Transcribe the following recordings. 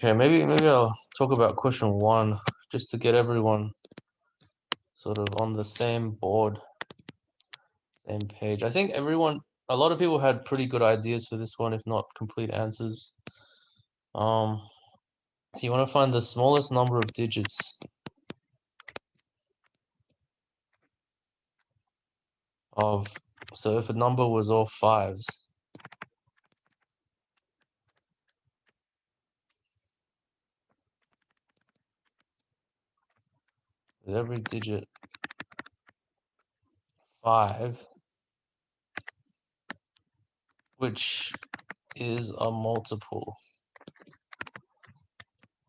Okay, maybe I'll talk about question 1 just to get everyone sort of on the same board, same page. I think a lot of people had pretty good ideas for this one, if not complete answers. So you want to find the smallest number of digits of, so if a number was all 5s, with every digit 5, which is a multiple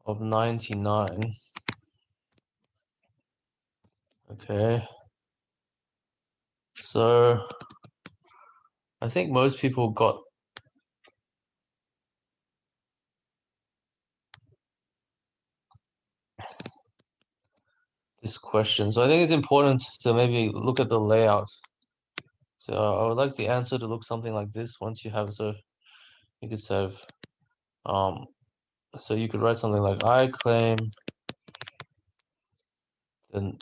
of 99. Okay, so I think most people got this question. So I think it's important to maybe look at the layout. So I would like the answer to look something like this once you have, so you could have, so you could write something like, I claim the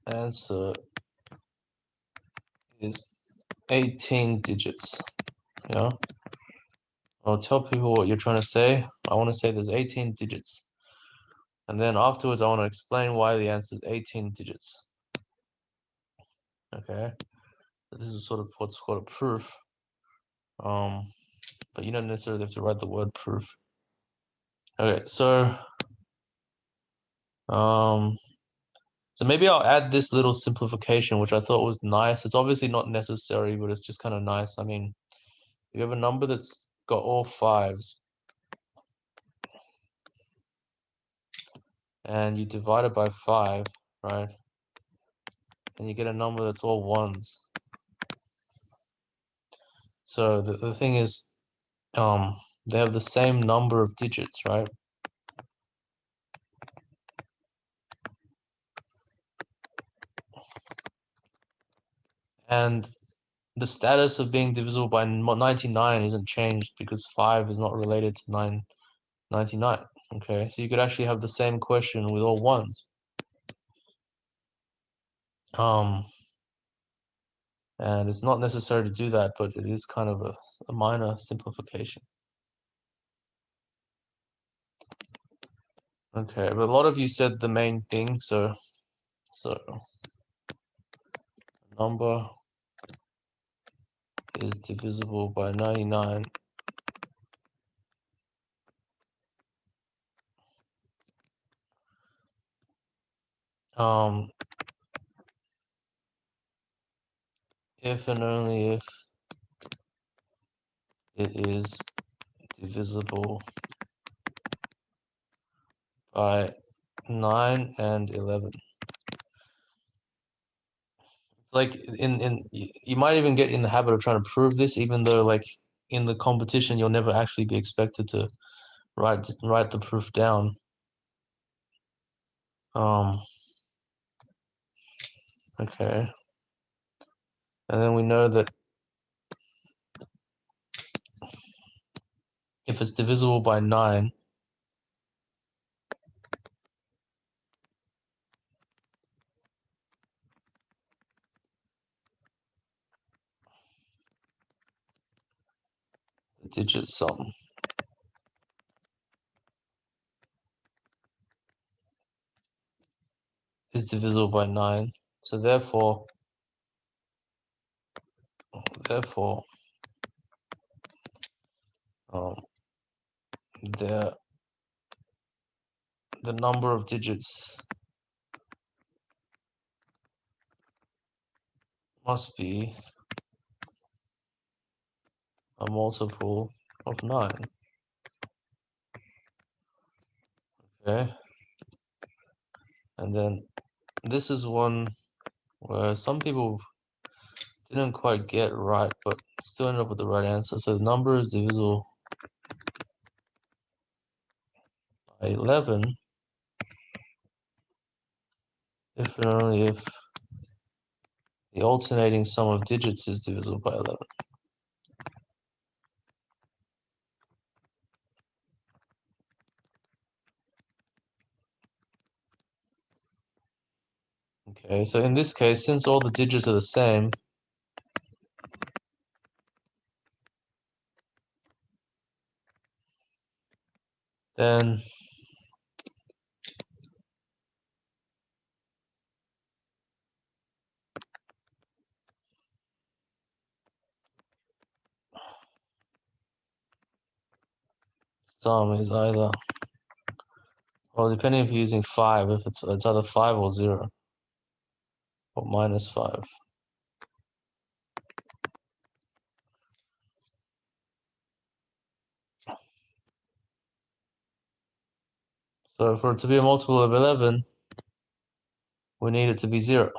answer is 18 digits. Yeah, I'll tell people what you're trying to say. I want to say there's 18 digits. And then afterwards, I want to explain why the answer is 18 digits. Okay, so this is sort of what's called a proof. But you don't necessarily have to write the word proof. Okay, so so maybe I'll add this little simplification, which I thought was nice. It's obviously not necessary, but it's just kind of nice. I mean, if you have a number that's got all 5s and you divide it by 5, right? And you get a number that's all 1s. So the thing is, they have the same number of digits, right? And the status of being divisible by 99 isn't changed because 5 is not related to 99. Okay, so you could actually have the same question with all 1s. And it's not necessary to do that, but it is kind of a minor simplification. Okay, but a lot of you said the main thing, so number is divisible by 99. If and only if it is divisible by 9 and 11. It's like you might even get in the habit of trying to prove this, even though like in the competition you'll never actually be expected to write the proof down. Okay, and then we know that if it's divisible by 9, the digit sum is divisible by 9. So therefore, the number of digits must be a multiple of 9. Okay, and then this is one where some people didn't quite get right, but still ended up with the right answer. So the number is divisible by 11 if and only if the alternating sum of digits is divisible by 11. Okay, so in this case, since all the digits are the same, then sum is either, well, depending if you're using 5, if it's either 5 or 0, or minus 5. So for it to be a multiple of 11, we need it to be 0.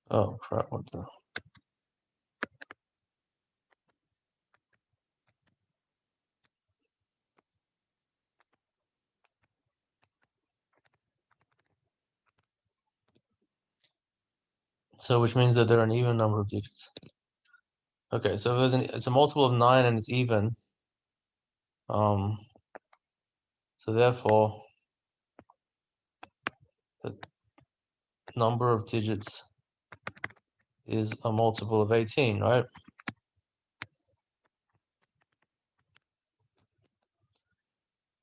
Oh crap, what the? So which means that there are an even number of digits. Okay, so if it's a multiple of 9 and it's even. So therefore, the number of digits is a multiple of 18, right?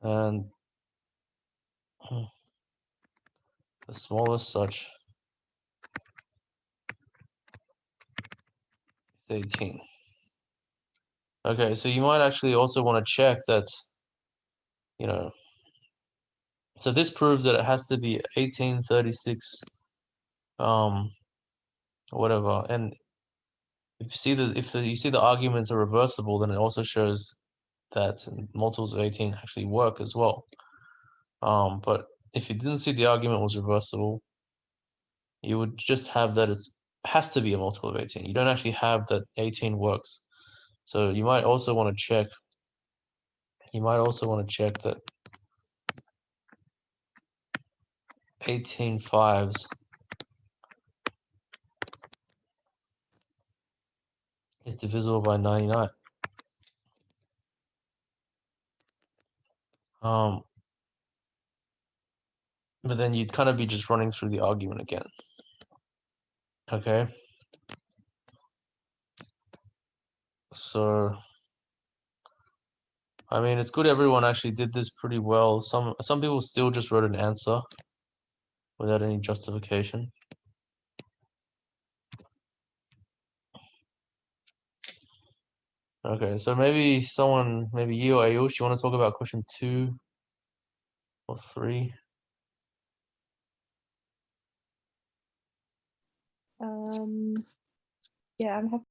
And the smallest such is 18. Okay, so you might actually also want to check that, you know, so this proves that it has to be 1836, whatever. And if you see the arguments are reversible, then it also shows that multiples of 18 actually work as well. But if you didn't see the argument was reversible, you would just have that it has to be a multiple of 18. You don't actually have that 18 works. So you might also want to check. You might also want to check that 18 fives is divisible by 99. But then you'd kind of be just running through the argument again. Okay. So, I mean, it's good everyone actually did this pretty well. Some people still just wrote an answer without any justification. Okay, so maybe you or Ayush, you want to talk about question 2 or 3? Yeah, I'm happy